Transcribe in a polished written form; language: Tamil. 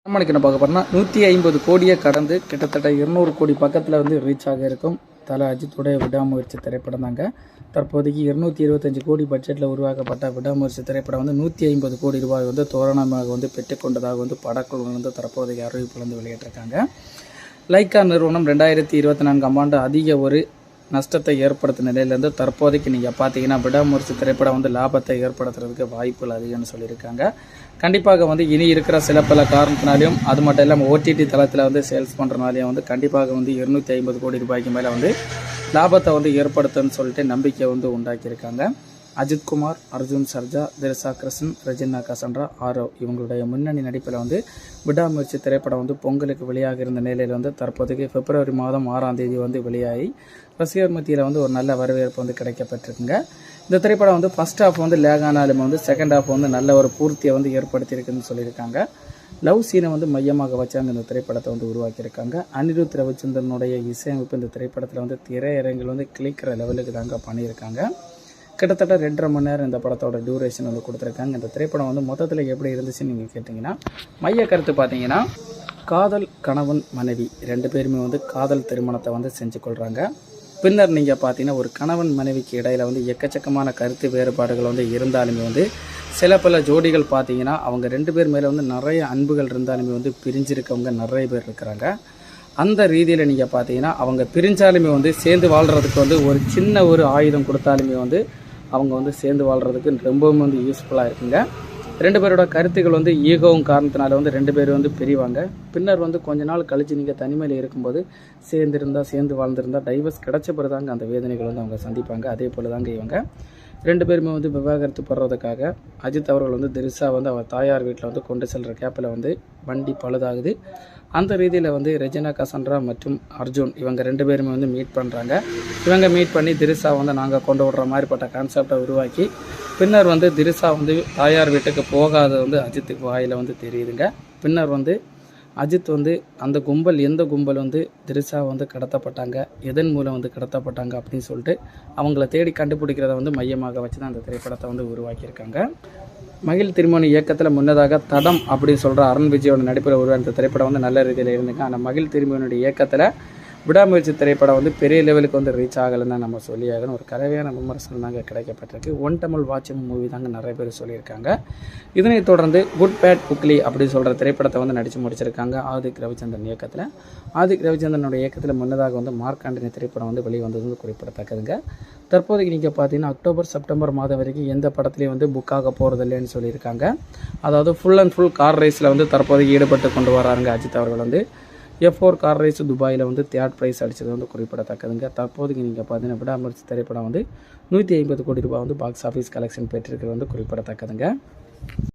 நம்மளுக்கு என்ன பார்க்க போறோம்னா 150 கோடியை கடந்து கிட்டத்தட்ட 200 கோடி பக்கத்தில் வந்து ரீச் ஆக இருக்கும் தல அஜித்துடைய விடாமுயற்சி திரைப்படம் தாங்க. தற்போதைக்கு 225 கோடி பட்ஜெட்டில் உருவாக்கப்பட்ட விடாமுயற்சி திரைப்படம் வந்து 150 கோடி ரூபாய் வந்து தோரணமாக வந்து பெற்றுக்கொண்டதாக வந்து படக்குழு வந்து தற்போதைக்கு அறிவிப்பு வந்து வெளியிட்டிருக்காங்க. லைக்கா நிறுவனம் 2024 ஆண்டு அதிக ஒரு நஷ்டத்தை ஏற்படுத்தும் நிலையிலேருந்து தற்போதைக்கு நீங்கள் பார்த்தீங்கன்னா விடாமுயற்சி திரைப்படம் வந்து லாபத்தை ஏற்படுத்துறதுக்கு வாய்ப்புகள் அதிகம்னு சொல்லியிருக்காங்க. கண்டிப்பாக வந்து இனி இருக்கிற சில பல காரணத்தினாலையும் அது மட்டும் இல்லாமல் ஓடிடி தளத்தில் வந்து சேல்ஸ் பண்ணுறனாலையும் வந்து கண்டிப்பாக வந்து 250 கோடி ரூபாய்க்கு மேலே வந்து லாபத்தை வந்து ஏற்படுத்துன்னு சொல்லிட்டு நம்பிக்கை வந்து உண்டாக்கியிருக்காங்க. அஜித் குமார், அர்ஜுன் சர்ஜா, திரிஷா கிருஷ்ணன், ரெஜினா கசன்ரா, ஆரவ் இவங்களுடைய முன்னணி நடிப்பில் வந்து விடாமுயற்சி திரைப்படம் வந்து பொங்கலுக்கு வெளியாக இருந்த நிலையில் வந்து தற்போதைக்கு பிப்ரவரி மாதம் 6ஆம் தேதி வந்து வெளியாகி ரசிகர் மத்தியில் வந்து ஒரு நல்ல வரவேற்பு வந்து கிடைக்கப்பட்டிருக்குங்க. இந்த திரைப்படம் வந்து ஃபர்ஸ்ட் ஹாஃப் வந்து லேக் ஆனாலும் வந்து செகண்ட் ஹாஃப் வந்து நல்ல ஒரு பூர்த்தியை வந்து ஏற்படுத்தியிருக்குன்னு சொல்லியிருக்காங்க. லவ் சீனை வந்து மையமாக வச்சாங்க இந்த திரைப்படத்தை வந்து உருவாக்கியிருக்காங்க. அனிருத் ரவிச்சந்திரனுடைய இசையமைப்பு இந்த திரைப்படத்தில் வந்து திரையரங்கில் வந்து கிளிக்கிற லெவலுக்கு தாங்க பண்ணியிருக்காங்க. கிட்டத்தட்ட 2.5 மணி நேரம் இந்த படத்தோட டியூரேஷன் வந்து கொடுத்துருக்காங்க. இந்த திரைப்படம் வந்து மொத்தத்தில் எப்படி இருந்துச்சுன்னு நீங்கள் கேட்டிங்கன்னா, மைய கருத்து பார்த்தீங்கன்னா காதல் கணவன் மனைவி 2 பேருமே வந்து காதல் திருமணத்தை வந்து செஞ்சு கொள்கிறாங்க. பின்னர் நீங்கள் பார்த்தீங்கன்னா ஒரு கணவன் மனைவிக்கு இடையில் வந்து எக்கச்சக்கமான கருத்து வேறுபாடுகள் வந்து இருந்தாலுமே வந்து சில பல ஜோடிகள் பார்த்தீங்கன்னா அவங்க 2 பேர் மேலே வந்து நிறைய அன்புகள் இருந்தாலுமே வந்து பிரிஞ்சிருக்கவங்க நிறைய பேர் இருக்கிறாங்க. அந்த ரீதியில் நீங்கள் பார்த்தீங்கன்னா அவங்க பிரிஞ்சாலுமே வந்து சேர்ந்து வாழ்கிறதுக்கு வந்து ஒரு சின்ன ஒரு ஆயுதம் கொடுத்தாலுமே வந்து அவங்க வந்து சேர்ந்து வாழ்கிறதுக்கு ரொம்பவும் வந்து யூஸ்ஃபுல்லாக இருக்குங்க. 2 பேரோட கருத்துக்கள் வந்து ஈகோவும் காரணத்தினால வந்து 2 பேர் வந்து பிரிவாங்க. பின்னர் வந்து கொஞ்ச நாள் கழித்து நீங்கள் தனிமையில் இருக்கும்போது சேர்ந்து வாழ்ந்திருந்தா டைவர்ஸ் கிடைச்ச பிறதாங்க அந்த வேதனைகள் வந்து அவங்க சந்திப்பாங்க. அதே போல் தாங்க இவங்க 2 பேருமே வந்து விவாகரத்து படுறதுக்காக அஜித் அவர்கள் வந்து திரிஷா வந்து அவர் தாயார் வீட்டில் வந்து கொண்டு செல்கிற கேப்பில் வந்து வண்டி பழுதாகுது. அந்த ரீதியில் வந்து ரெஜினா கசன்ரா மற்றும் அர்ஜுன் இவங்க 2 பேருமே வந்து மீட் பண்ணுறாங்க. இவங்க மீட் பண்ணி திரிஷா வந்து நாங்கள் கொண்டு விடுற மாதிரிப்பட்ட கான்செப்டை உருவாக்கி பின்னர் வந்து திரிஷா வந்து தாயார் வீட்டுக்கு போகாத வந்து அஜித்துக்கு வாயில் வந்து தெரியுதுங்க. பின்னர் வந்து அஜித் வந்து அந்த கும்பல் எந்த கும்பல் வந்து திரிஷா வந்து கடத்தப்பட்டாங்க, எதன் மூலம் வந்து கடத்தப்பட்டாங்க அப்படின்னு சொல்லிட்டு அவங்கள தேடி கண்டுபிடிக்கிறத வந்து மையமாக வச்சு தான் அந்த திரைப்படத்தை வந்து உருவாக்கியிருக்காங்க. மகிழ் திருமணி இயக்கத்தில் முன்னதாக தடம் அப்படின்னு சொல்கிற அருண் விஜயோட நடிப்பில் உருவான திரைப்படம் வந்து நல்ல ரீதியில் இருந்துங்க. ஆனால் மகிழ் திருமணியுடைய இயக்கத்தில் விடாமுயற்சி திரைப்படம் வந்து பெரிய லெவலுக்கு வந்து ரீச் ஆகலைன்னு தான் நம்ம சொல்லியாகணும். ஒரு கலவையான விமர்சனம் தாங்க கிடைக்கப்பட்டிருக்கு. ஒன் தமிழ் வாட்சிங் மூவி தாங்க நிறைய பேர் சொல்லியிருக்காங்க. இதனைத் தொடர்ந்து குட் பேட் புக்லி அப்படின்னு சொல்கிற திரைப்படத்தை வந்து நடித்து முடிச்சிருக்காங்க ஆதிக் ரவிச்சந்திரன் இயக்கத்தில். ஆதிக் ரவிச்சந்திரனுடைய இயக்கத்தில் முன்னதாக வந்து மார்க்காண்டினி திரைப்படம் வந்து வெளிவந்தது வந்து குறிப்பிடத்தக்கதுங்க. தற்போதைக்கு நீங்கள் பார்த்தீங்கன்னா அக்டோபர் செப்டம்பர் மாதம் வரைக்கும் எந்த படத்துலையும் வந்து புக்காக போகிறது இல்லைன்னு சொல்லியிருக்காங்க. அதாவது ஃபுல் அண்ட் ஃபுல் கார் ரேஸில் வந்து தற்போதைக்கு ஈடுபட்டு கொண்டு வராங்க அஜித் அவர்கள் வந்து. F4 கார் ரேஸ் துபாயில் வந்து 3rd ப்ரைஸ் அடித்தது வந்து குறிப்பிடத்தக்கதுங்க. தற்போதைக்கு நீங்கள் பார்த்தீங்கன்னா விடாமுயற்சி திரைப்படம் வந்து 150 கோடி ரூபாய் வந்து பாக்ஸ் ஆஃபீஸ் கலெக்ஷன் பெற்றிருக்கிறது வந்து குறிப்பிடத்தக்கதுங்க.